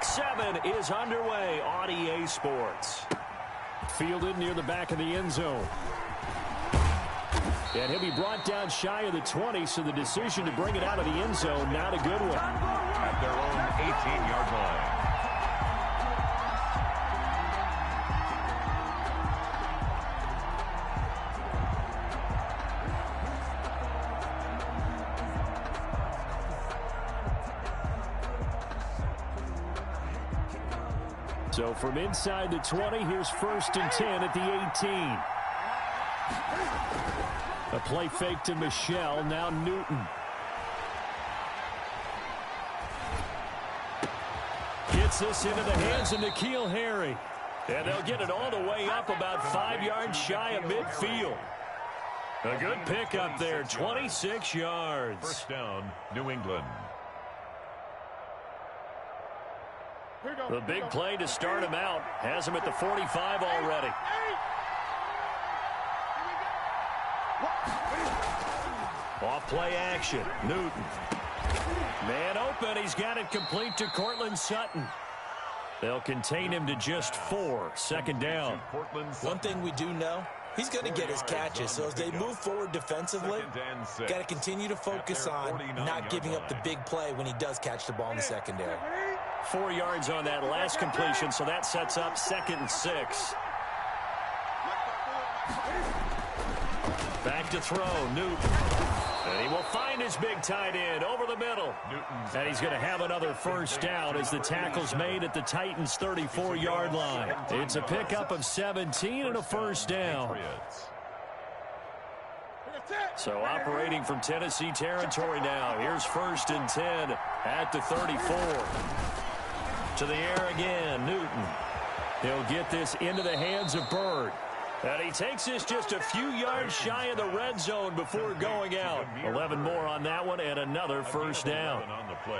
Week 7 is underway on EA Sports. Fielded near the back of the end zone. And he'll be brought down shy of the 20, so the decision to bring it out of the end zone, not a good one. At their own 18-yard line. So from inside the 20, here's 1st and 10 at the 18. A play fake to Michel, now Newton. Gets this into the hands of N'Keal Harry. And they'll get it all the way up about 5 yards shy of midfield. A good pickup there, 26 yards. First down, New England. The big play to start him out. Has him at the 45 already. Off play action. Newton. Man open. He's got it complete to Courtland Sutton. They'll contain him to just 4. Second down. One thing we do know, he's going to get his catches. So as they move forward defensively, got to continue to focus on not giving up the big play when he does catch the ball in the secondary. 4 yards on that last completion, so that sets up 2nd and 6. Back to throw, Newton. And he will find his big tight end over the middle. And he's going to have another first down as the tackle's made at the Titans' 34-yard line. It's a pickup of 17 and a first down. So operating from Tennessee territory now. Here's 1st and 10 at the 34. To the air again, Newton. He'll get this into the hands of Byrd. And he takes this just a few yards shy of the red zone before going out. 11 more on that one and another first down.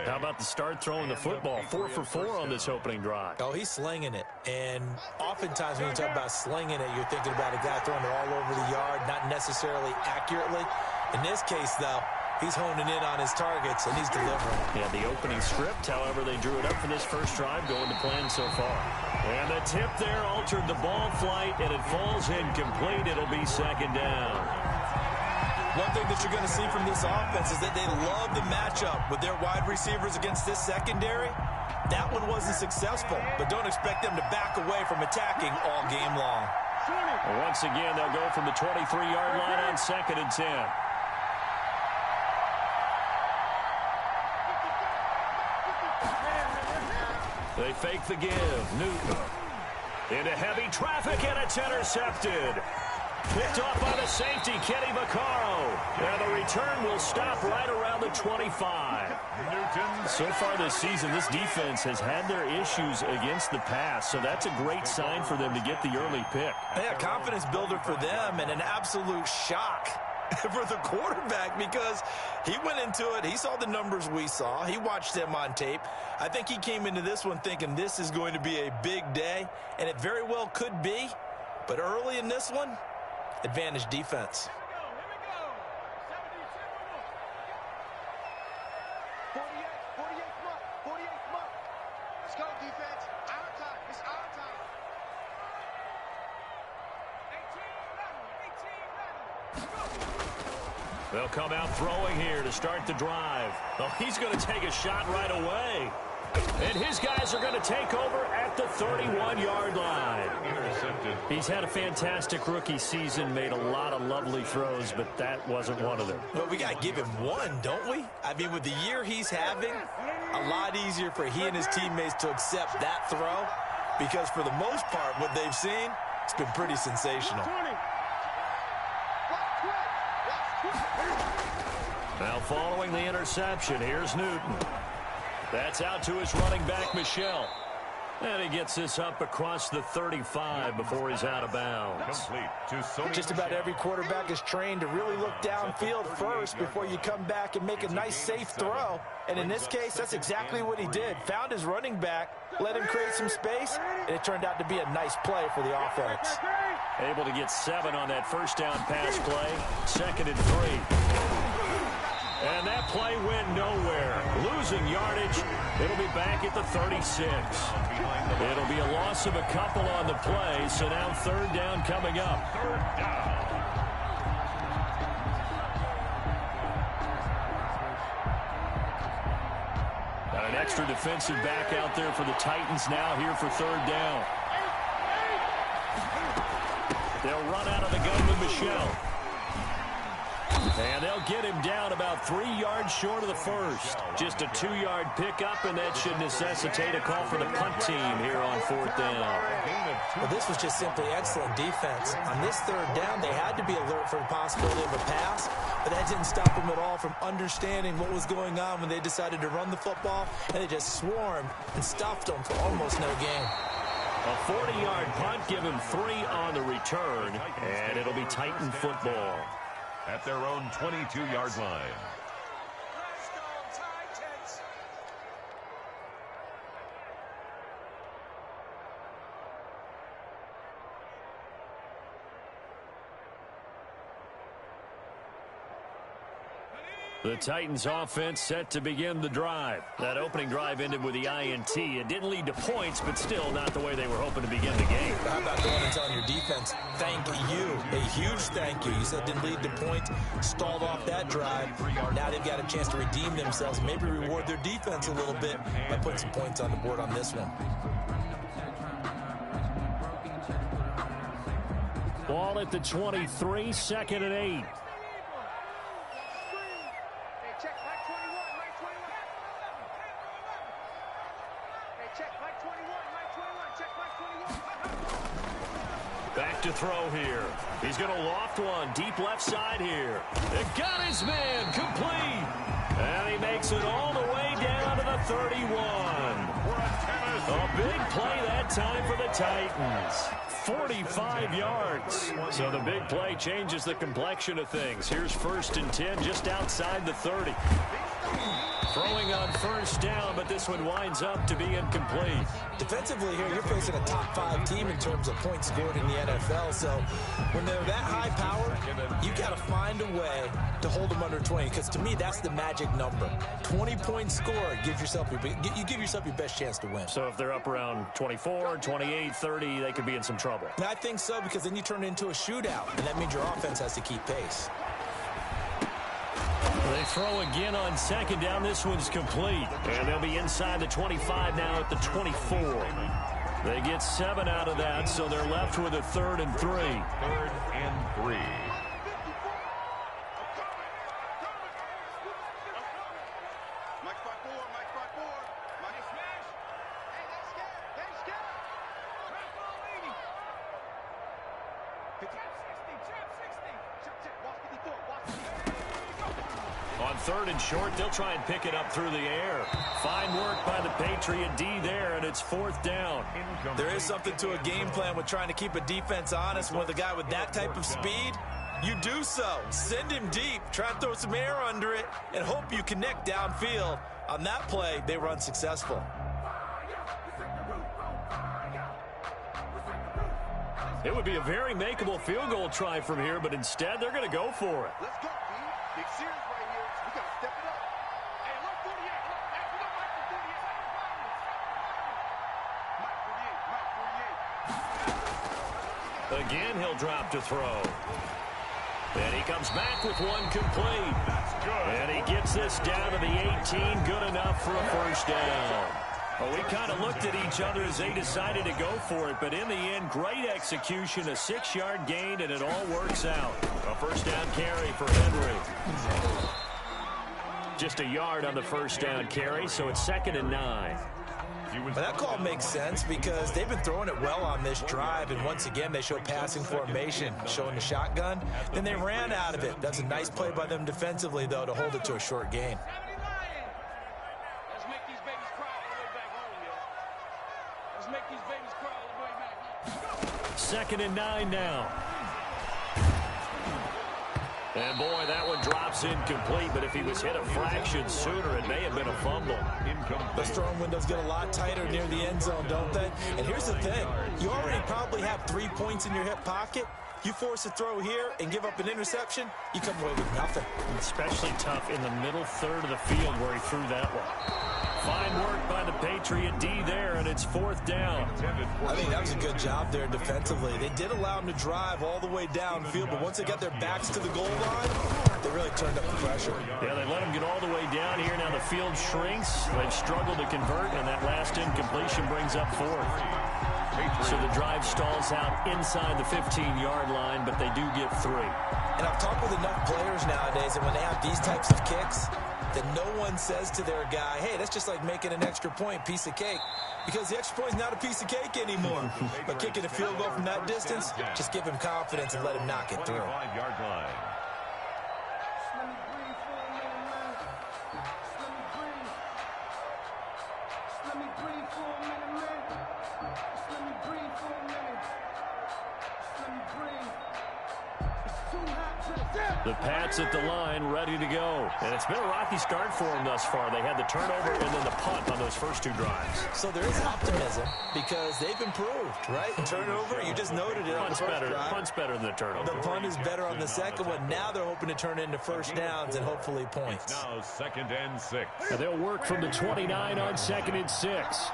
How about the start throwing the football? 4 for 4 on this opening drive. Oh, he's slinging it. And oftentimes when you talk about slinging it, you're thinking about a guy throwing it all over the yard, not necessarily accurately. In this case, though, he's honing in on his targets, and he's delivering. Yeah, the opening script, however, they drew it up for this first drive, going to plan so far. And the tip there altered the ball flight, and it falls incomplete. It'll be second down. One thing that you're going to see from this offense is that they love the matchup with their wide receivers against this secondary. That one wasn't successful, but don't expect them to back away from attacking all game long. Once again, they'll go from the 23-yard line on 2nd and 10. They fake the give. Newton. Into heavy traffic, and it's intercepted. Picked off by the safety, Kenny Vaccaro. And the return will stop right around the 25. So far this season, this defense has had their issues against the pass, so that's a great sign for them to get the early pick. Yeah, confidence builder for them, and an absolute shock for the quarterback, because he went into it, he saw the numbers we saw, he watched them on tape. I think he came into this one thinking this is going to be a big day, and it very well could be, but early in this one, advantage defense. They'll come out throwing here to start the drive. Oh, he's going to take a shot right away. And his guys are going to take over at the 31-yard line. Intercepted. He's had a fantastic rookie season, made a lot of lovely throws, but that wasn't one of them. Well, we got to give him one, don't we? I mean, with the year he's having, a lot easier for he and his teammates to accept that throw, because for the most part, what they've seen, it's been pretty sensational. Now following the interception, here's Newton. That's out to his running back, Michel. And he gets this up across the 35 before he's out of bounds. Just about every quarterback is trained to really look downfield first before you come back and make a nice, safe throw. And in this case, that's exactly what he did. Found his running back, let him create some space, and it turned out to be a nice play for the offense. Able to get 7 on that first down pass play. 2nd and 3. And that play went nowhere. Losing yardage. It'll be back at the 36. It'll be a loss of a couple on the play, so now third down coming up. Third down. Got an extra defensive back out there for the Titans now here for third down. They'll run out of the gun with Michel. And they'll get him down about 3 yards short of the first. Just a 2-yard pickup, and that should necessitate a call for the punt team here on fourth down. Well, this was just simply excellent defense. On this third down, they had to be alert for the possibility of a pass, but that didn't stop them at all from understanding what was going on when they decided to run the football, and they just swarmed and stuffed them for almost no gain. A 40-yard punt, give him 3 on the return, and it'll be Titan football. At their own 22-yard line. Let's go, Titans! The Titans offense set to begin the drive. That opening drive ended with the INT. It didn't lead to points, but still not the way they were hoping to begin the game. How about going and telling your defense, thank you, a huge thank you. You said didn't lead to points, stalled off that drive. Now they've got a chance to redeem themselves, maybe reward their defense a little bit by putting some points on the board on this one. Ball at the 23, 2nd and 8. Check Mike 21, Mike 21. Hey, check Mike 21, Mike 21, check Mike 21. Back to throw here. He's going to loft one deep left side here. They got his man complete. And he makes it all the way down to the 31. A big play that time for the Titans. 45 yards. So the big play changes the complexion of things. Here's 1st and 10 just outside the 30. Throwing on first down, but this one winds up to be incomplete. Defensively here, you're facing a top 5 team in terms of points scored in the NFL. So when they're that high power, you got to find a way to hold them under 20. Because to me, that's the magic number. 20 points scored, you give yourself your best chance to win. So if they're up around 24, 28, 30, they could be in some trouble. And I think so, because then you turn it into a shootout, and that means your offense has to keep pace. They throw again on 2nd down. This one's complete. And they'll be inside the 25 now at the 24. They get 7 out of that, so they're left with a 3rd and 3. 3rd and 3. On 3rd and short, they'll try and pick it up through the air. Fine work by the Patriot D there, and it's 4th down. There is something to a game plan with trying to keep a defense honest. With a guy with that type of speed, you do so. Send him deep, try and throw some air under it, and hope you connect downfield. On that play, they were unsuccessful. It would be a very makeable field goal try from here, but instead they're going to go for it. Let's go, B. Big series right here. We got to step it up. Hey, look, 48. Look, hey, we got Mike 48. Mike 48. Again, he'll drop to throw. And he comes back with one complete. That's good. And he gets this down to the 18. Good enough for a first down. Well, we kind of looked at each other as they decided to go for it, but in the end, great execution, a 6-yard gain, and it all works out. A first down carry for Henry. Just a yard on the first down carry, so it's 2nd and 9. But that call makes sense because they've been throwing it well on this drive, and once again, they show passing formation, showing the shotgun. Then they ran out of it. That's a nice play by them defensively, though, to hold it to a short gain. Second and 9 now. And boy, that one drops incomplete, but if he was hit a fraction sooner, it may have been a fumble. Those throwing windows get a lot tighter near the end zone, don't they? And here's the thing. You already probably have 3 points in your hip pocket. You force a throw here and give up an interception, you come away with nothing. Especially tough in the middle third of the field where he threw that one. Fine work by the Patriot D there, and it's 4th down. I think that was a good job there defensively. They did allow him to drive all the way downfield, but once they got their backs to the goal line, they really turned up the pressure. Yeah, they let him get all the way down here. Now the field shrinks. They've struggled to convert, and that last incompletion brings up 4th. So the drive stalls out inside the 15-yard line, but they do get 3. And I've talked with enough players nowadays, and when they have these types of kicks, that no one says to their guy, hey, that's just like making an extra point, piece of cake. Because the extra point is not a piece of cake anymore. But kicking a field goal from that distance, just give him confidence and let him knock it through. 25-yard line. The Pats at the line, ready to go. And it's been a rocky start for them thus far. They had the turnover and then the punt on those first 2 drives. So there is optimism because they've improved, right? Turnover, you just noted it on the first drive. Punt's better than the turnover. The punt is better on the second one. Now they're hoping to turn it into first downs and hopefully points. Now 2nd and 6. And they'll work from the 29 on 2nd and 6.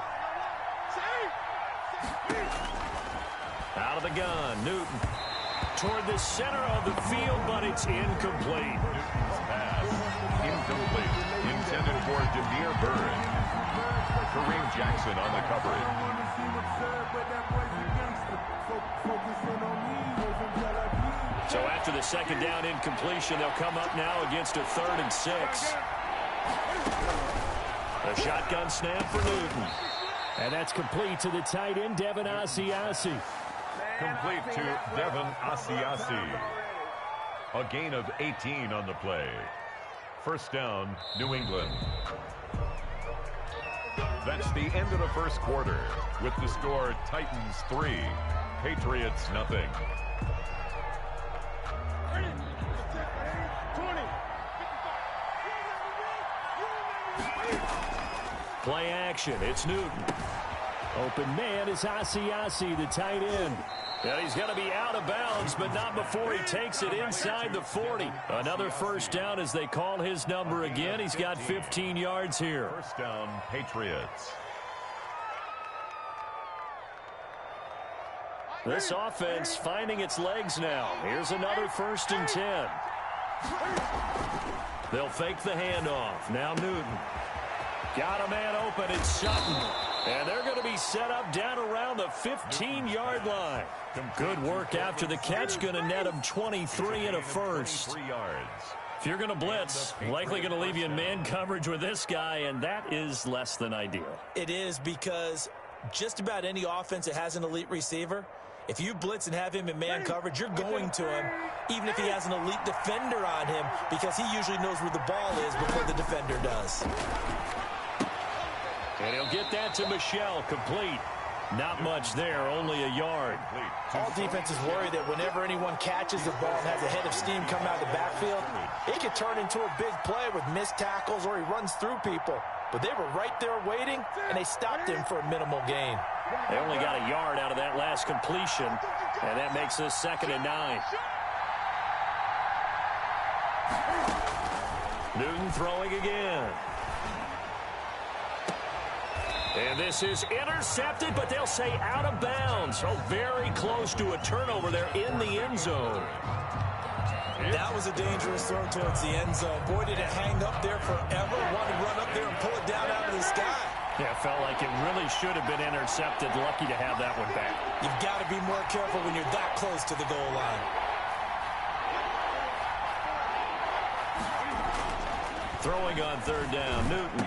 Out of the gun, Newton. Toward the center of the field, but it's incomplete. Newton's pass. Incomplete. Intended for Damiere Byrd. Kareem Jackson on the coverage. So after the 2nd down incompletion, they'll come up now against a 3rd and 6. A shotgun snap for Newton. And that's complete to the tight end, Devin Asiasi. Complete to Devin Asiasi. A gain of 18 on the play. First down, New England. That's the end of the first quarter. With the score, Titans 3, Patriots nothing. Play action. It's Newton. Open man is Asiasi, the tight end. And he's going to be out of bounds, but not before he takes it inside the 40. Another first down as they call his number again. He's got 15 yards here. First down, Patriots. This offense finding its legs now. Here's another 1st and 10. They'll fake the handoff. Now Newton. Got a man open. It's Sutton. And they're going to be set up down around the 15-yard line. Good work after the catch. Going to net them 23 and a first. 3 yards. If you're going to blitz, likely going to leave you in man coverage with this guy, and that is less than ideal. It is because just about any offense that has an elite receiver, if you blitz and have him in man coverage, you're going to him, even if he has an elite defender on him, because he usually knows where the ball is before the defender does. And he'll get that to Michel, complete. Not much there, only a yard. All defenses worry that whenever anyone catches the ball and has a head of steam come out of the backfield, it could turn into a big play with missed tackles or he runs through people. But they were right there waiting, and they stopped him for a minimal gain. They only got a yard out of that last completion, and that makes this 2nd and 9. Newton throwing again. And this is intercepted, but they'll say out of bounds. So very close to a turnover there in the end zone. That was a dangerous throw towards the end zone. Boy, did it hang up there forever. Wanted to run up there and pull it down out of the sky. Yeah, it felt like it really should have been intercepted. Lucky to have that one back. You've got to be more careful when you're that close to the goal line. Throwing on 3rd down, Newton.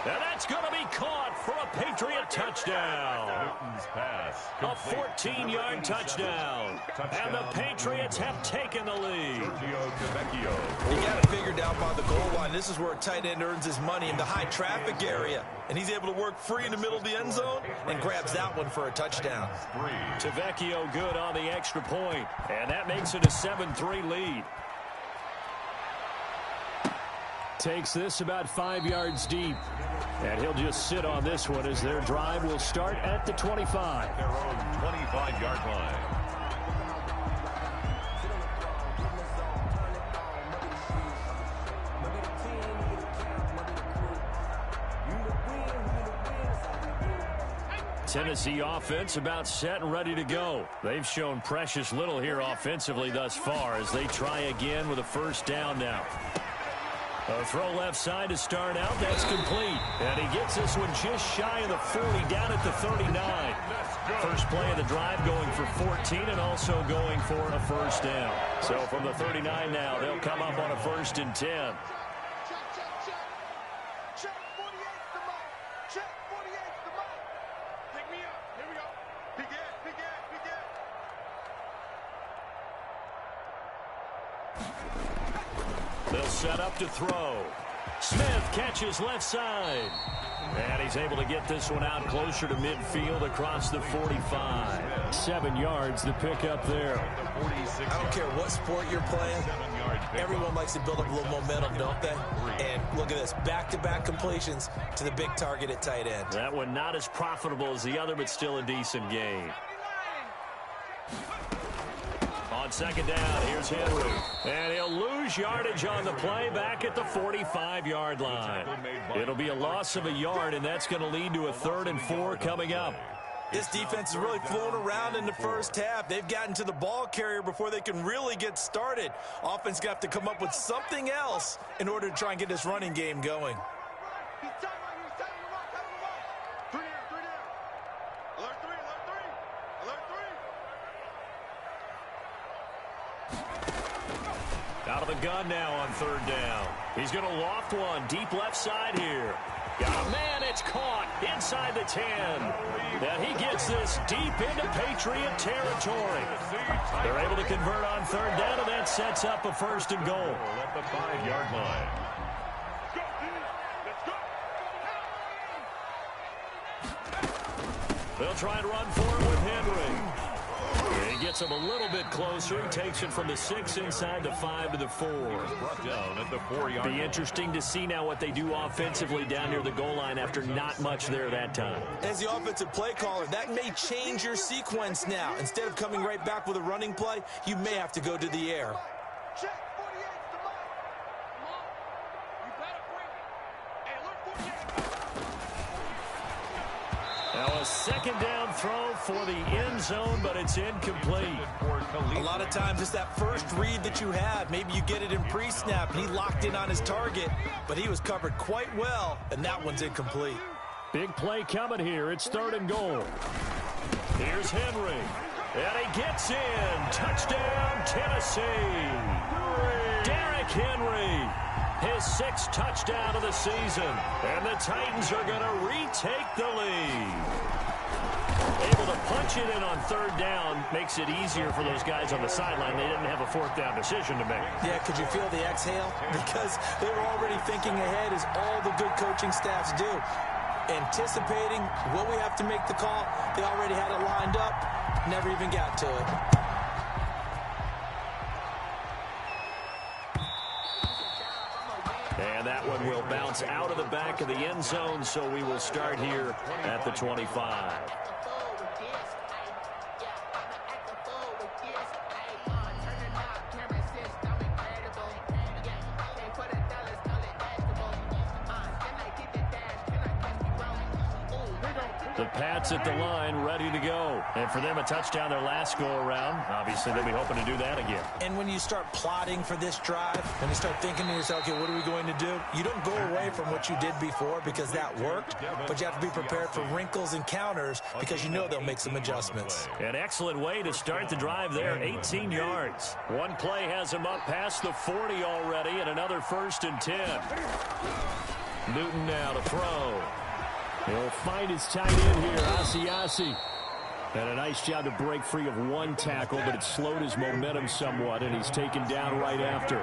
And that's going to be caught for a Patriot touchdown. Newton's pass. A 14-yard touchdown. And the Patriots have taken the lead. You got it figured out by the goal line. This is where a tight end earns his money in the high traffic area. And he's able to work free in the middle of the end zone and grabs that one for a touchdown. Tavecchio good on the extra point. And that makes it a 7-3 lead. Takes this about 5 yards deep. And he'll just sit on this one as their drive will start at the 25. Their own 25-yard line. Tennessee offense about set and ready to go. They've shown precious little here offensively thus far as they try again with a first down now. A throw left side to start out. That's complete. And he gets this one just shy of the 40, down at the 39. First play of the drive going for 14 and also going for a first down. So from the 39 now, they'll come up on a 1st and 10. Check 48's the mark. Check 48's the mark. Pick me up. Here we go. Big gas, big gas, big gas. They'll set up to throw. Smith catches left side. And he's able to get this one out closer to midfield across the 45. 7 yards the pickup there. I don't care what sport you're playing. Everyone likes to build up a little momentum, don't they? And look at this, back-to-back completions to the big target at tight end. That one not as profitable as the other, but still a decent gain. On second down, here's Henry. And he'll lose yardage on the play back at the 45-yard line. It'll be a loss of a yard, and that's going to lead to a 3rd and 4 coming up. This defense is really flown around in the first half. They've gotten to the ball carrier before they can really get started. Offense got to come up with something else in order to try and get this running game going. He's telling you, he's telling you what, telling you what. 3 down, 3 down. Alert 3, alert 3. Alert 3. Out of the gun now on 3rd down. He's going to loft one deep left side here. Got a man, it's caught inside the 10. And he gets this deep into Patriot territory. They're able to convert on 3rd down, and that sets up a 1st and goal. At the 5-yard line. They'll try and run for it with Henry. He gets him a little bit closer. He takes it from the 6 inside the 5 to the 4. Brought down at the 4-yard line. Be interesting to see now what they do offensively down near the goal line after not much there that time. As the offensive play caller, that may change your sequence now. Instead of coming right back with a running play, you may have to go to the air. Check 48's the mark. Come on. You better bring it. Hey, alert 48. Now a 2nd down throw for the end zone, but it's incomplete. A lot of times it's that first read that you have. Maybe you get it in pre-snap, and he locked in on his target, but he was covered quite well, and that one's incomplete. Big play coming here. It's 3rd and goal. Here's Henry. And he gets in. Touchdown, Tennessee. Derrick Henry. His 6th touchdown of the season. And the Titans are going to retake the lead. Able to punch it in on 3rd down makes it easier for those guys on the sideline. They didn't have a 4th down decision to make. Yeah, could you feel the exhale? Because they were already thinking ahead, as all the good coaching staffs do. Anticipating, will we have to make the call? They already had it lined up, never even got to it. And that one will bounce out of the back of the end zone, so we will start here at the 25. The Pats at the line, ready to go. And for them, a touchdown their last go-around. Obviously, they'll be hoping to do that again. And when you start plotting for this drive, when you start thinking to yourself, okay, what are we going to do? You don't go away from what you did before because that worked, but you have to be prepared for wrinkles and counters because you know they'll make some adjustments. An excellent way to start the drive there, 18 yards. One play has him up past the 40 already, and another 1st and 10. Newton now to throw. He'll find his tight end here, Asiasi. And a nice job to break free of one tackle, but it slowed his momentum somewhat, and he's taken down right after.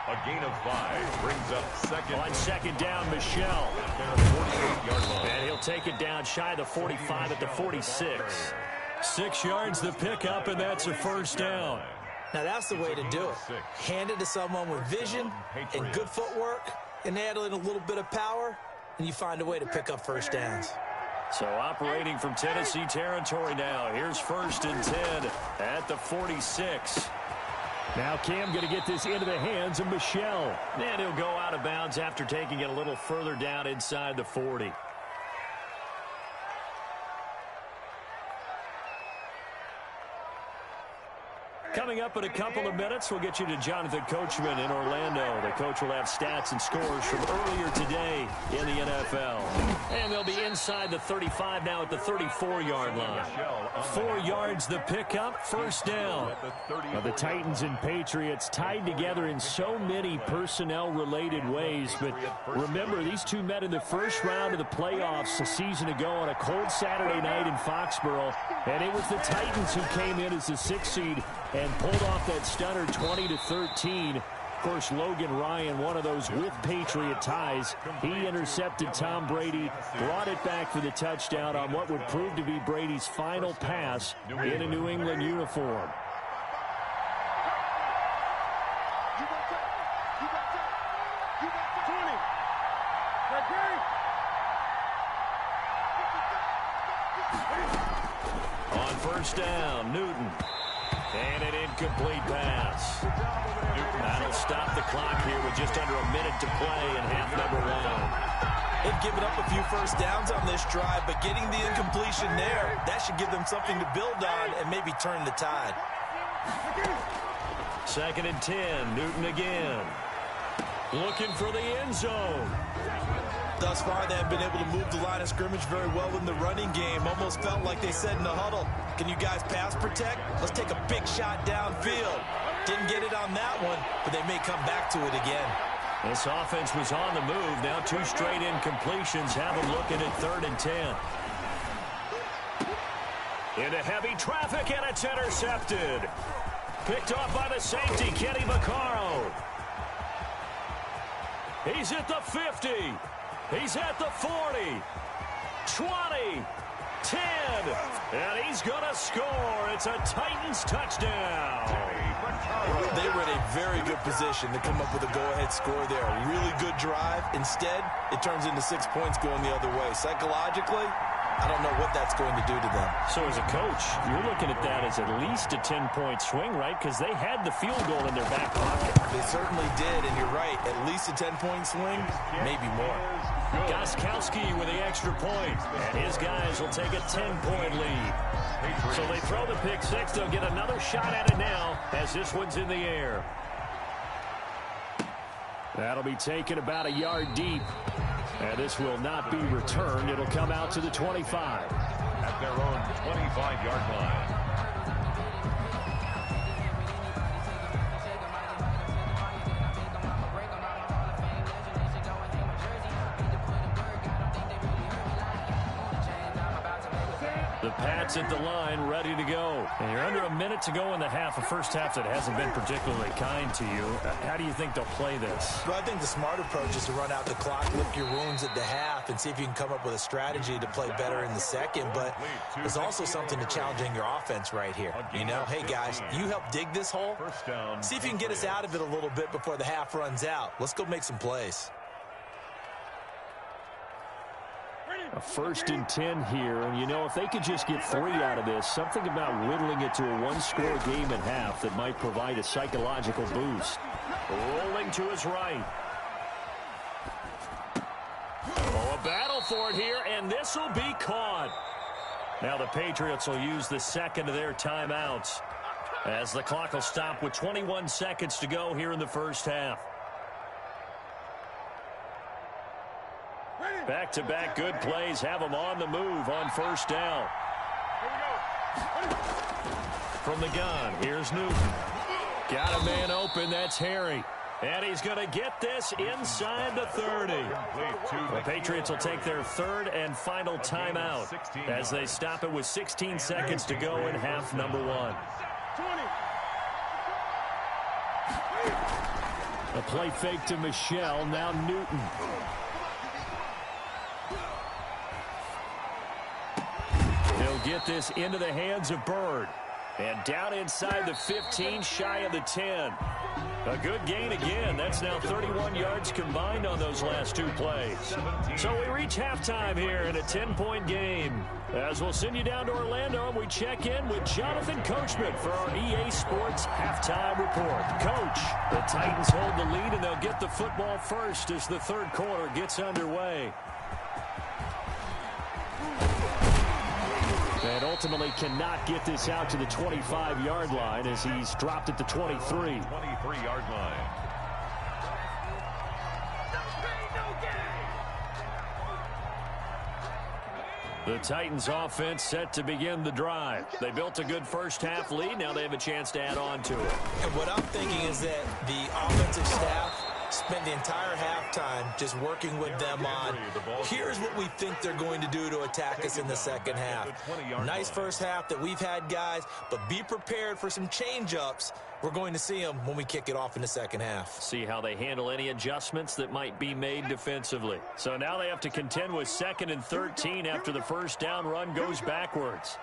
A gain of 5 brings up 2nd. On 2nd down, Michelle. 48-yard line. And he'll take it down shy of the 45 at the 46. 6 yards the pickup, and that's a 1st down. Now that's the way to do it. Hand it to someone with vision and good footwork, and add in a little bit of power, and you find a way to pick up 1st downs. So operating from Tennessee territory now. Here's 1st and 10 at the 46. Now Cam going to get this into the hands of Michelle. And he'll go out of bounds after taking it a little further down inside the 40. Coming up in a couple of minutes, we'll get you to Jonathan Coachman in Orlando. The coach will have stats and scores from earlier today in the NFL. And they'll be inside the 35 now at the 34-yard line. 4 yards the pickup, first down. Now, the Titans and Patriots tied together in so many personnel-related ways. But remember, these two met in the first round of the playoffs a season ago on a cold Saturday night in Foxborough. And it was the Titans who came in as the 6th seed and pulled off that stunner 20-13. Of course, Logan Ryan, one of those with Patriot ties. He intercepted Tom Brady, brought it back for the touchdown on what would prove to be Brady's final pass in a New England uniform. On first down, Newton. And an incomplete pass. That'll stop the clock here with just under a minute to play in half number 1. They've given up a few first downs on this drive, but getting the incompletion there, that should give them something to build on and maybe turn the tide. 2nd and 10, Newton again. Looking for the end zone. Thus far, they have been able to move the line of scrimmage very well in the running game. Almost felt like they said in the huddle, can you guys pass protect? Let's take a big shot downfield. Didn't get it on that one, but they may come back to it again. This offense was on the move. Now 2 straight incompletions have them looking at 3rd and 10. Into heavy traffic, and it's intercepted. Picked off by the safety, Kenny Vaccaro. He's at the 50. He's at the 40, 20, 10, and he's going to score. It's a Titans touchdown. They were in a very good position to come up with a go-ahead score there. A really good drive. Instead, it turns into 6 points going the other way. Psychologically, I don't know what that's going to do to them. So as a coach, you're looking at that as at least a 10-point swing, right? Because they had the field goal in their back pocket. They certainly did, and you're right. At least a 10-point swing, maybe more. Gostkowski with the extra point, and his guys will take a 10-point lead. So they throw the pick six. They'll get another shot at it now as this one's in the air. That'll be taken about a yard deep. And this will not be returned. It'll come out to the 25. At their own 25-yard line. The Pats at the line, ready to go. And you're under a minute to go in the half, a first half that hasn't been particularly kind to you. How do you think they'll play this? Well, I think the smart approach is to run out the clock, lick your wounds at the half, and see if you can come up with a strategy to play better in the second. But there's also something to challenging your offense right here. You know, hey, guys, you help dig this hole. See if you can get us out of it a little bit before the half runs out. Let's go make some plays. A 1st and 10 here, and you know, if they could just get 3 out of this, something about whittling it to a one-score game at half that might provide a psychological boost. Rolling to his right. Oh, a battle for it here, and this will be caught. Now the Patriots will use the second of their timeouts as the clock will stop with 21 seconds to go here in the first half. Back-to-back good plays have them on the move on first down. From the gun, here's Newton. Got a man open, that's Harry. And he's going to get this inside the 30. The Patriots will take their 3rd and final timeout as they stop it with 16 seconds to go in half number 1. A play fake to Michelle, now Newton. He'll get this into the hands of Bird. And down inside the 15, shy of the 10. A good gain again. That's now 31 yards combined on those last 2 plays. So we reach halftime here in a 10-point game. As we'll send you down to Orlando, and we check in with Jonathan Coachman for our EA Sports Halftime Report. Coach, the Titans hold the lead, and they'll get the football first as the 3rd quarter gets underway. And ultimately cannot get this out to the 25-yard line as he's dropped at the 23. 23-yard line. The Titans offense set to begin the drive. They built a good first-half lead. Now they have a chance to add on to it. And what I'm thinking is that the offensive staff spent the entire halftime just working with them on, here's what we think they're going to do to attack us in the second half. Nice first half that we've had, guys, but be prepared for some change-ups. We're going to see them when we kick it off in the second half. See how they handle any adjustments that might be made defensively. So now they have to contend with 2nd and 13 after the first down run goes backwards.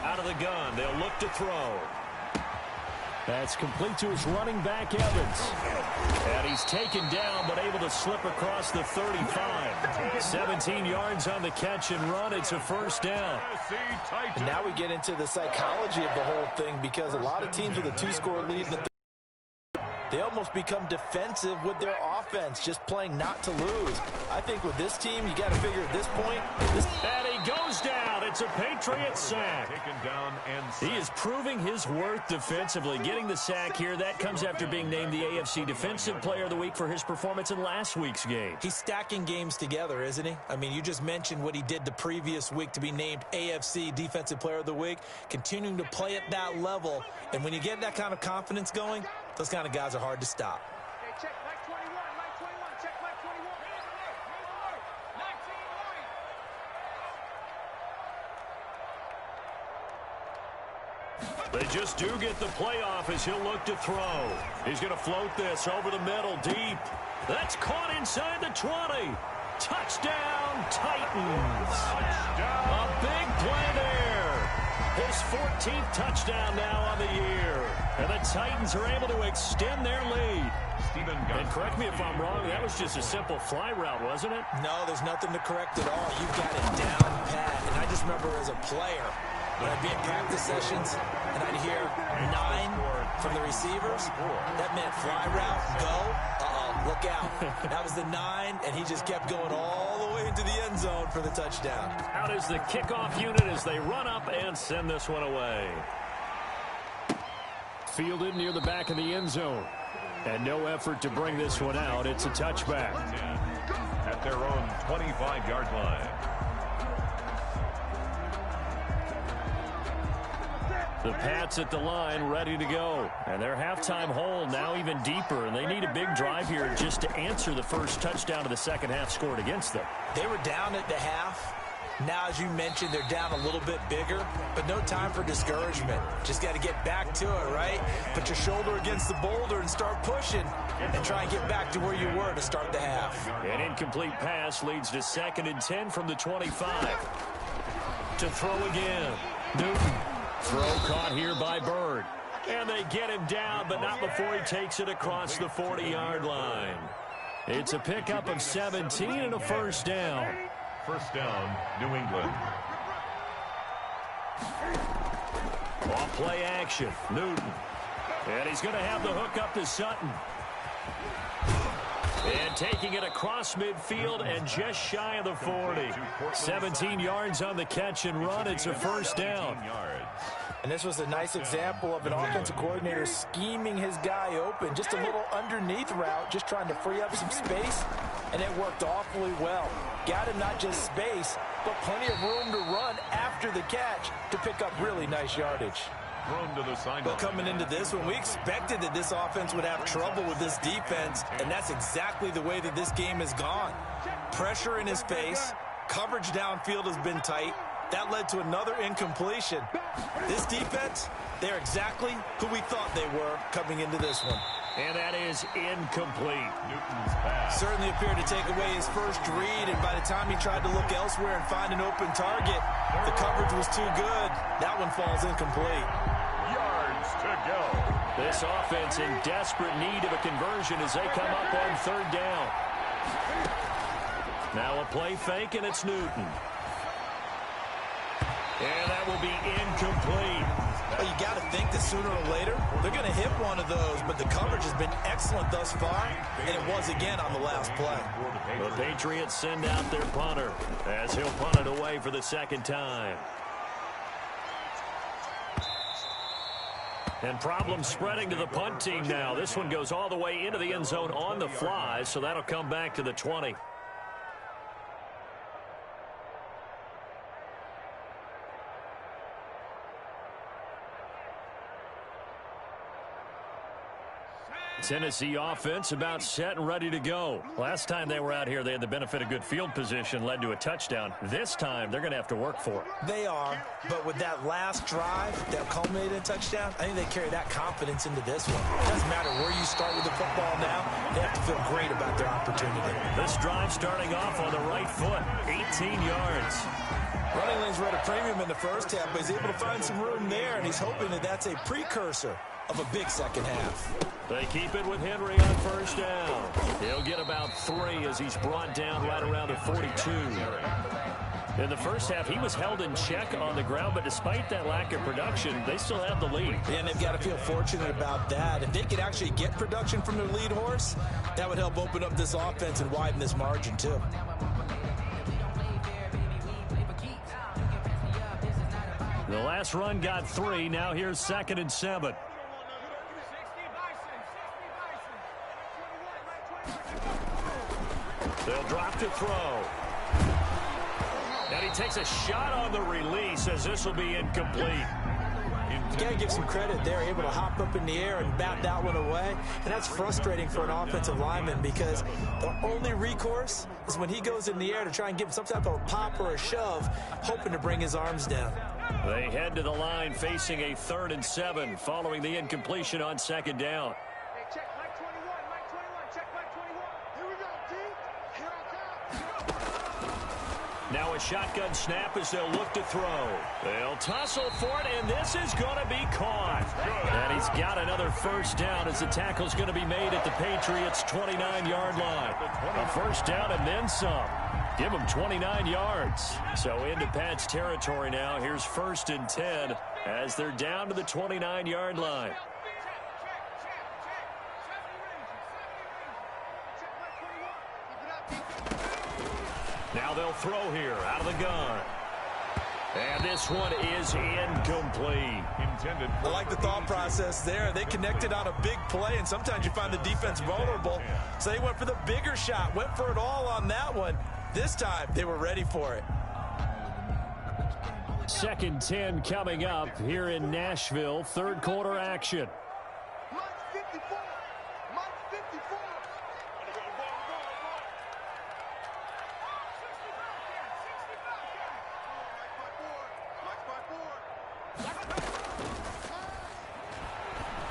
Out of the gun, they'll look to throw. That's complete to his running back, Evans. And he's taken down, but able to slip across the 35. 17 yards on the catch and run. It's a first down. And now we get into the psychology of the whole thing, because a lot of teams with a 2-score lead, they almost become defensive with their offense, just playing not to lose. I think with this team, you got to figure at this point. And he goes down. It's a Patriot sack. Taken down and He is proving his worth defensively. Getting the sack here, that comes after being named the AFC Defensive Player of the Week for his performance in last week's game. He's stacking games together, isn't he? I mean, you just mentioned what he did the previous week to be named AFC Defensive Player of the Week, continuing to play at that level. And when you get that kind of confidence going, those kind of guys are hard to stop. Hey, check Mike 21, Mike 21, check Mike 21. They just do get the playoff as he'll look to throw. He's going to float this over the middle deep. That's caught inside the 20. Touchdown, Titans. A big play there. His 14th touchdown now on the year. And the Titans are able to extend their lead. And correct me if I'm wrong, that was just a simple fly route, wasn't it? No, there's nothing to correct at all. You've got it down pat. And I just remember as a player, when I'd be in practice sessions and I'd hear 9 from the receivers, that meant fly route, go, look out. That was the 9, and he just kept going all the way into the end zone for the touchdown. Out is the kickoff unit as they run up and send this one away. Fielded near the back of the end zone. And no effort to bring this one out. It's a touchback. At their own 25-yard line. The Pats at the line ready to go. And their halftime hole now even deeper. And they need a big drive here just to answer the first touchdown of the second half scored against them. They were down at the half. Now, as you mentioned, they're down a little bit bigger, but no time for discouragement. Just got to get back to it, right? Put your shoulder against the boulder and start pushing and try and get back to where you were to start the half. An incomplete pass leads to 2nd and 10 from the 25. To throw again. Newton. Throw caught here by Bird. And they get him down, but not before he takes it across the 40-yard line. It's a pickup of 17 and a first down. First down, New England. Off play action, Newton. And he's going to have the hook up to Sutton. And taking it across midfield and just shy of the 40. 17 yards on the catch and run. It's a first down. And this was a nice example of an offensive coordinator scheming his guy open. Just a little underneath route, just trying to free up some space. And it worked awfully well. Got him not just space, but plenty of room to run after the catch to pick up really nice yardage. Thrown to the sideline. But coming into this one, we expected that this offense would have trouble with this defense, and that's exactly the way that this game has gone. Pressure in his face, coverage downfield has been tight. That led to another incompletion. This defense, they're exactly who we thought they were coming into this one. And that is incomplete. Newton's pass. Certainly appeared to take away his first read, and by the time he tried to look elsewhere and find an open target, the coverage was too good. That one falls incomplete. Yards to go. This offense in desperate need of a conversion as they come up on third down. Now a play fake, and it's Newton. And that will be incomplete. Well, you got to think that sooner or later they're going to hit one of those, but the coverage has been excellent thus far, and it was again on the last play. The Patriots send out their punter as he'll punt it away for the second time. And problems spreading to the punt team now. This one goes all the way into the end zone on the fly, so that'll come back to the 20. Tennessee offense about set and ready to go. Last time they were out here, they had the benefit of good field position, led to a touchdown. This time, they're going to have to work for it. They are, but with that last drive that culminated in a touchdown, I think they carry that confidence into this one. It doesn't matter where you start with the football now. They have to feel great about their opportunity. This drive starting off on the right foot, 18 yards. Running lanes were at a premium in the first half, but he's able to find some room there, and he's hoping that that's a precursor of a big second half. They keep it with Henry on first down. He'll get about 3 as he's brought down right around the 42. In the first half, he was held in check on the ground, but despite that lack of production, they still have the lead. And they've got to feel fortunate about that. If they could actually get production from their lead horse, that would help open up this offense and widen this margin, too. The last run got 3. Now here's 2nd and 7. They'll drop to throw. And he takes a shot on the release as this will be incomplete. You got to give some credit. They're able to hop up in the air and bat that one away. And that's frustrating for an offensive lineman because the only recourse is when he goes in the air to try and give some type of a pop or a shove, hoping to bring his arms down. They head to the line facing a 3rd and 7 following the incompletion on 2nd down. Hey, check Mike 21, Mike 21, check Mike 21. Here we go, D. Here I come. Now a shotgun snap as they'll look to throw. They'll tussle for it, and this is going to be caught. And he's got another first down as the tackle's going to be made at the Patriots' 29-yard line. A first down and then some. Give them 29 yards. So into Pat's territory now. Here's 1st and 10 as they're down to the 29-yard line. Now they'll throw here out of the gun. And this one is incomplete. I like the thought process there. They connected on a big play, and sometimes you find the defense vulnerable. So they went for the bigger shot, went for it all on that one. This time, they were ready for it. 2nd 10 coming up here in Nashville. 3rd quarter action. Mike 54. Mike 54.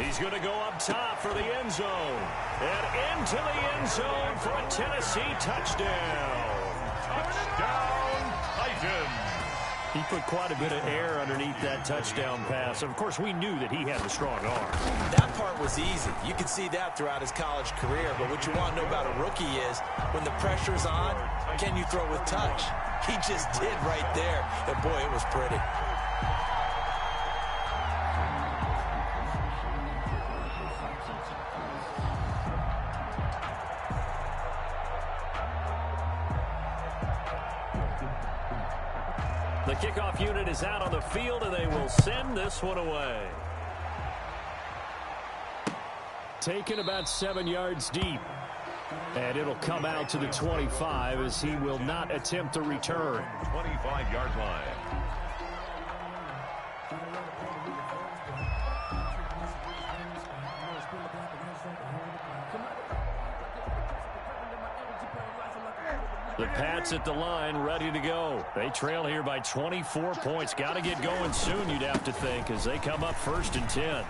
He's going to go up top for the end zone. And into the end zone for a Tennessee touchdown. Touchdown, Titans. He put quite a bit of air underneath that touchdown pass. Of course, we knew that he had the strong arm. That part was easy. You could see that throughout his college career. But what you want to know about a rookie is when the pressure's on, can you throw with touch? He just did right there. And, boy, it was pretty. The kickoff unit is out on the field, and they will send this one away. Taken about 7 yards deep. And it'll come out to the 25 as he will not attempt to return. 25-yard line. The Pats at the line, ready to go. They trail here by 24 points. Got to get going soon, you'd have to think, as they come up 1st and 10.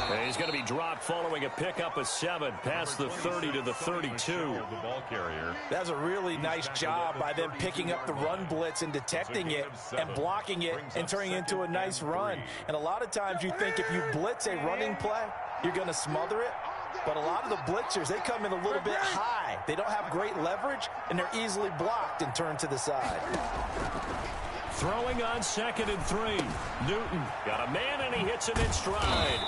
And he's going to be dropped following a pickup of 7 past the 30 to the 32. The ball carrier. That's a really nice job by them picking up the run blitz and detecting it and blocking it and turning it into a nice run. And a lot of times you think if you blitz a running play, you're going to smother it. But a lot of the blitzers, they come in a little bit high. They don't have great leverage, and they're easily blocked and turned to the side. Throwing on 2nd and 3. Newton got a man, and he hits him in stride.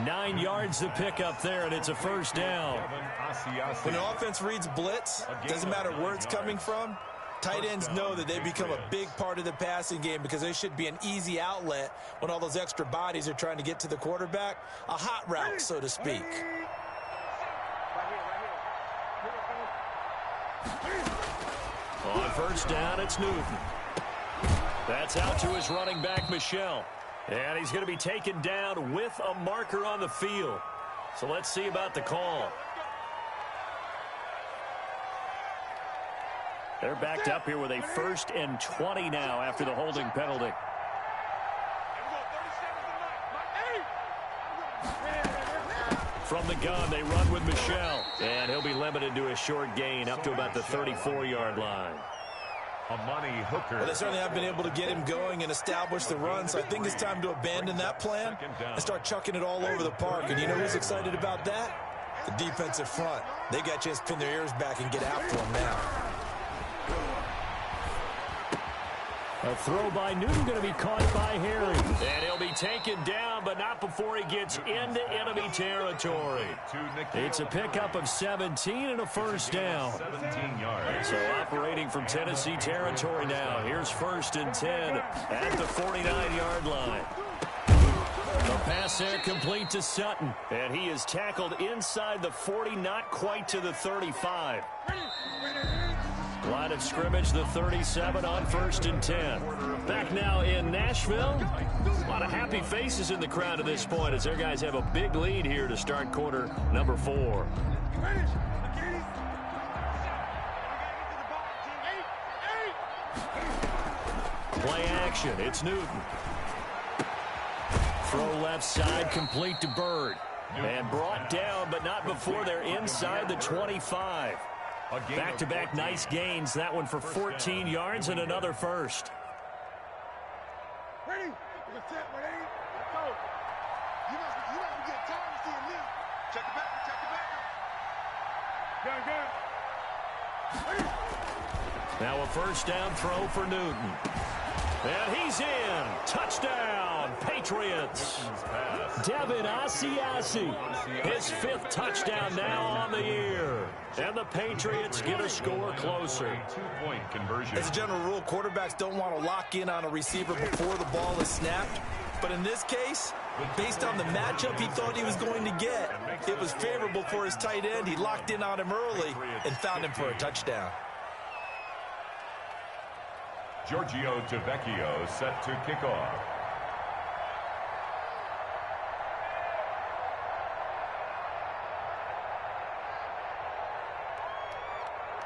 9 yards to pick up there, and it's a first down. When the offense reads blitz, doesn't matter where it's coming from, tight ends know that they become a big part of the passing game because they should be an easy outlet when all those extra bodies are trying to get to the quarterback. A hot route, so to speak. On first down, it's Newton. That's out to his running back, Michel. And he's going to be taken down with a marker on the field. So let's see about the call. They're backed up here with a 1st and 20 now after the holding penalty. From the gun, they run with Michel. And he'll be limited to a short gain up to about the 34-yard line. Amani Hooker. Well, they certainly have been able to get him going and establish the run, so I think it's time to abandon that plan and start chucking it all over the park. And you know who's excited about that? The defensive front. They got a chance to pin their ears back and get after him now. A throw by Newton going to be caught by Harry. And he'll be taken down, but not before he gets into enemy territory. It's a pickup of 17 and a first down. 17 yards. So operating from Tennessee territory now. Here's 1st and 10 at the 49-yard line. The pass there complete to Sutton. And he is tackled inside the 40, not quite to the 35. Line of scrimmage, the 37 on 1st and 10. Back now in Nashville. A lot of happy faces in the crowd at this point as their guys have a big lead here to start quarter number 4. Play action. It's Newton. Throw left side, complete to Byrd. And brought down, but not before they're inside the 25. Back-to-back nice gains. That one for 14 yards and another first. Ready? Let's go. You must get time to see me. Check it back. Gun. Now a first down throw for Newton. And he's in. Touchdown, Patriots. Devin Asiasi, his 5th touchdown now on the year. And the Patriots get a score closer. 2-point conversion. As a general rule, quarterbacks don't want to lock in on a receiver before the ball is snapped. But in this case, based on the matchup he thought he was going to get, it was favorable for his tight end. He locked in on him early and found him for a touchdown. Giorgio Tavecchio set to kick off.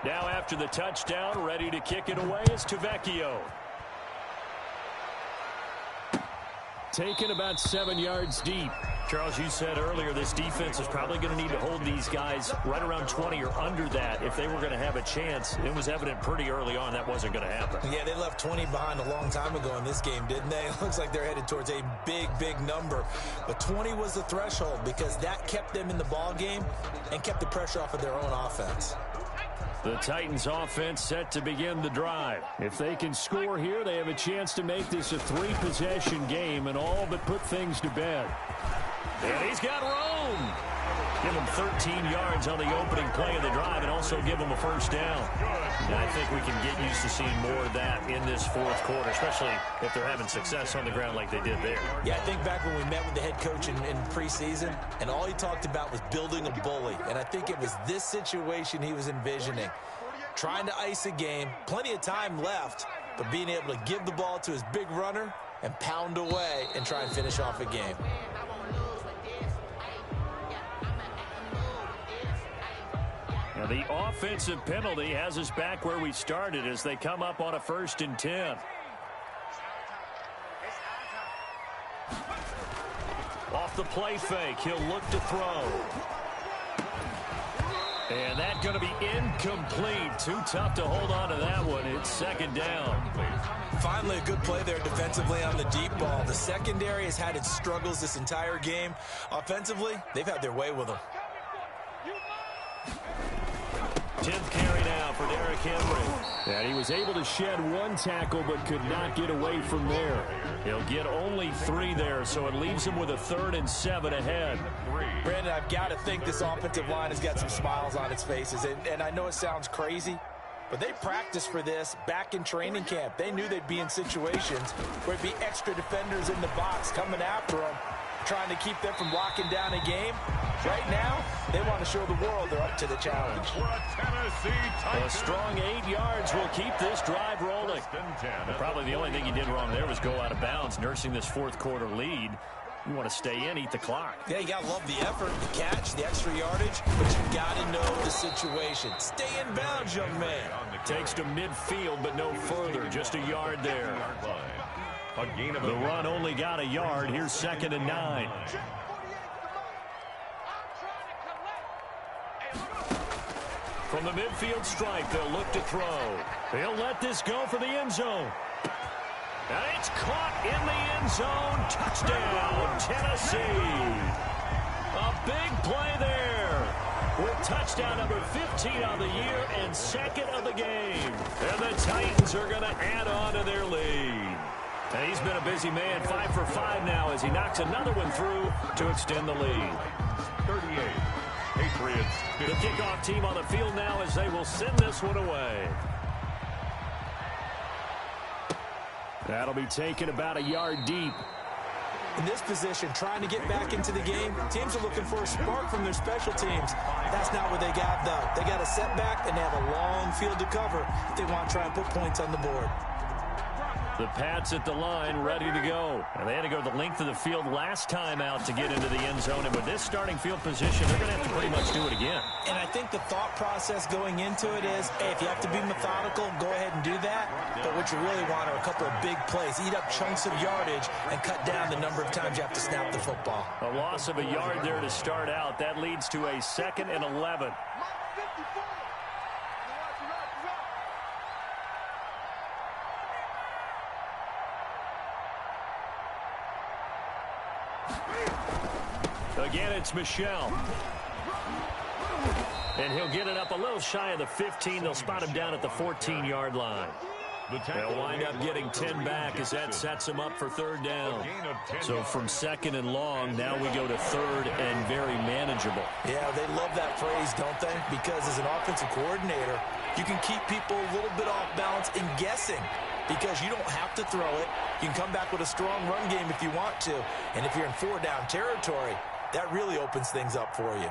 Now after the touchdown, ready to kick it away is Tavecchio. Taken about 7 yards deep. Charles, you said earlier this defense is probably going to need to hold these guys right around 20 or under that if they were going to have a chance. It was evident pretty early on that wasn't going to happen. Yeah, they left 20 behind a long time ago in this game, didn't they? It looks like they're headed towards a big, big number. But 20 was the threshold because that kept them in the ball game and kept the pressure off of their own offense. The Titans offense set to begin the drive. If they can score here, they have a chance to make this a 3-possession game and all but put things to bed. And he's got room. Give him 13 yards on the opening play of the drive and also give him a first down. And I think we can get used to seeing more of that in this 4th quarter, especially if they're having success on the ground like they did there. Yeah, I think back when we met with the head coach in preseason, and all he talked about was building a bully. And I think it was this situation he was envisioning. Trying to ice a game, plenty of time left, but being able to give the ball to his big runner and pound away and try and finish off a game. Now the offensive penalty has us back where we started as they come up on a 1st and 10. Off the play fake, he'll look to throw. And that's going to be incomplete. Too tough to hold on to that one. It's 2nd down. Finally, a good play there defensively on the deep ball. The secondary has had its struggles this entire game. Offensively, they've had their way with them. 10th carry now for Derrick Henry. And he was able to shed one tackle but could not get away from there. He'll get only 3 there, so it leaves him with a 3rd and 7 ahead. Brandon, I've got to think this offensive line has got some smiles on its faces. And I know it sounds crazy, but they practiced for this back in training camp. They knew they'd be in situations where there'd be extra defenders in the box coming after them, trying to keep them from locking down a game. Right now, they want to show the world they're up to the challenge. A strong 8 yards will keep this drive rolling. Probably the only thing he did wrong there was go out of bounds, nursing this 4th quarter lead. You want to stay in, eat the clock. Yeah, you got to love the effort, the catch, the extra yardage, but you got to know the situation. Stay in bounds, young man. Takes to midfield, but no further. Just a yard there. The run only got a yard. Here's 2nd and 9. From the midfield stripe, they'll look to throw. They'll let this go for the end zone. And it's caught in the end zone. Touchdown, Tennessee. A big play there. With touchdown number 15 on the year and 2nd of the game. And the Titans are going to add on to their lead. And he's been a busy man, 5 for 5 now as he knocks another one through to extend the lead. 38. Patriots. 15. The kickoff team on the field now as they will send this one away. That'll be taken about a yard deep. In this position, trying to get back into the game, teams are looking for a spark from their special teams. That's not what they got, though. They got a setback, and they have a long field to cover if they want to try and put points on the board. The Pats at the line, ready to go. And they had to go the length of the field last time out to get into the end zone. And with this starting field position, they're going to have to pretty much do it again. And I think the thought process going into it is, hey, if you have to be methodical, go ahead and do that. But what you really want are a couple of big plays. Eat up chunks of yardage and cut down the number of times you have to snap the football. A loss of a yard there to start out. That leads to a 2nd and 11. Again, it's Michel. And he'll get it up a little shy of the 15. They'll spot him down at the 14-yard line. They'll wind up getting 10 back as that sets him up for 3rd down. So from 2nd and long, now we go to 3rd and very manageable. Yeah, they love that phrase, don't they? Because as an offensive coordinator, you can keep people a little bit off balance and guessing. Because you don't have to throw it. You can come back with a strong run game if you want to. And if you're in 4-down territory, that really opens things up for you.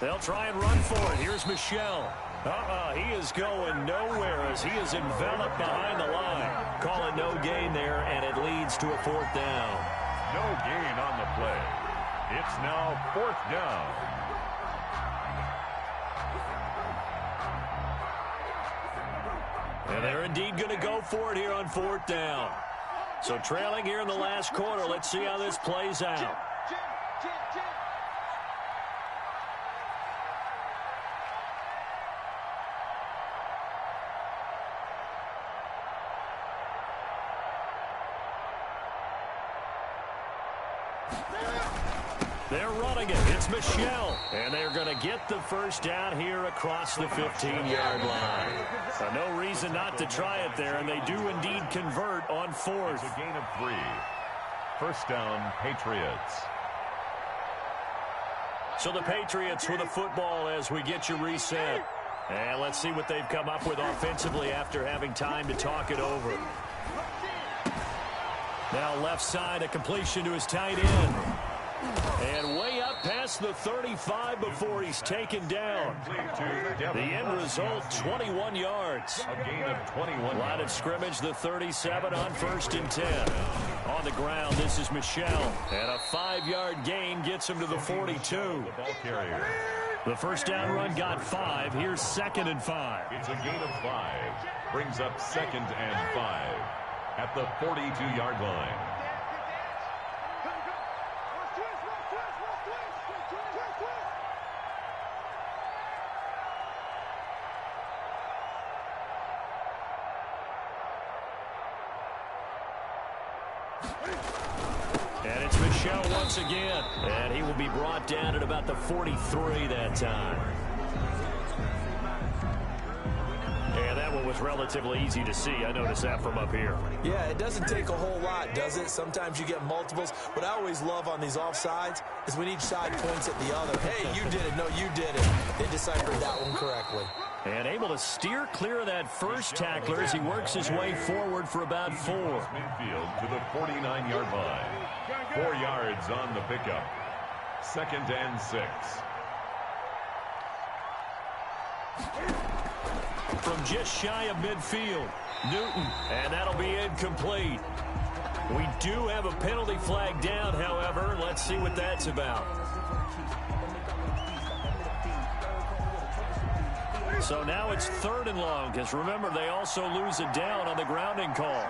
They'll try and run for it. Here's Michel. He is going nowhere as he is enveloped behind the line. Call it no gain there, and it leads to a 4th down. No gain on the play. It's now 4th down. And they're indeed going to go for it here on 4th down. So trailing here in the last quarter. Let's see how this plays out. They're running it. It's Michel. And they're going to get the 1st down here across the 15-yard line. So no reason not to try it there, and they do indeed convert on 4th. It's a gain of 3. 1st down, Patriots. So the Patriots with the football as we get you reset. And let's see what they've come up with offensively after having time to talk it over. Now left side, a completion to his tight end. And way up past the 35 before he's taken down. The end result, 21 yards. A gain of 21. Line of scrimmage, the 37 on 1st and 10. On the ground, this is Michel. And a 5-yard gain gets him to the 42. The ball carrier. The 1st down run got 5. Here's 2nd and 5. It's a gain of 5. Brings up 2nd and 5 at the 42-yard line. And it's Michel. show once again. And he will be brought down at about the 43 that time. And that one was relatively easy to see. I noticed that from up here. Yeah, it doesn't take a whole lot, does it? Sometimes you get multiples. What I always love on these offsides is when each side points at the other. Hey, you did it. No, you did it. They deciphered that one correctly. And able to steer clear of that first tackler as he works his way forward for about 4. Midfield to the 49-yard line. 4 yards on the pickup. 2nd and 6. From just shy of midfield, Newton, and that'll be incomplete. We do have a penalty flag down, however. Let's see what that's about. So now it's 3rd and long, because remember, they also lose a down on the grounding call.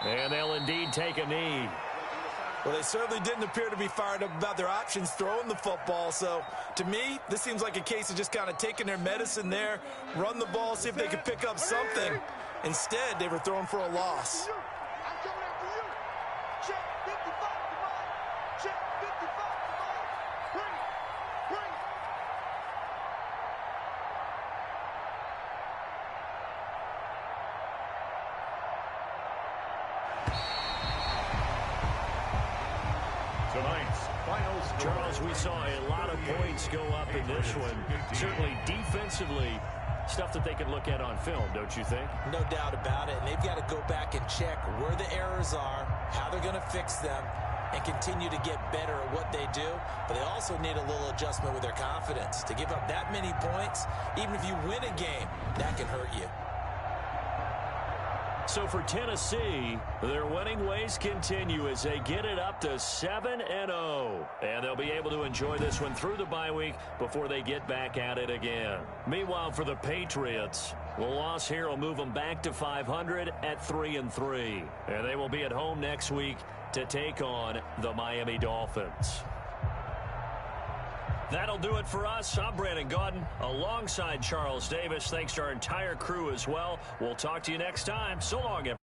And they'll indeed take a knee. Well, they certainly didn't appear to be fired up about their options throwing the football. So, to me, this seems like a case of just kind of taking their medicine there, run the ball, see if they could pick up something. Instead, they were throwing for a loss. I'm coming after you. Check 55 to mine. Check 55 to mine. Bring it. Bring it. Tonight's final score. Charles, we saw a lot of points go up in this one. Certainly defensively, stuff that they can look at on film, don't you think? No doubt about it. And they've got to go back and check where the errors are, how they're going to fix them, and continue to get better at what they do. But they also need a little adjustment with their confidence. To give up that many points, even if you win a game, that can hurt you. So for Tennessee, their winning ways continue as they get it up to 7-0. And they'll be able to enjoy this one through the bye week before they get back at it again. Meanwhile, for the Patriots, the loss here will move them back to 500 at 3-3. And they will be at home next week to take on the Miami Dolphins. That'll do it for us. I'm Brandon Gaudin alongside Charles Davis. Thanks to our entire crew as well. We'll talk to you next time. So long, everyone.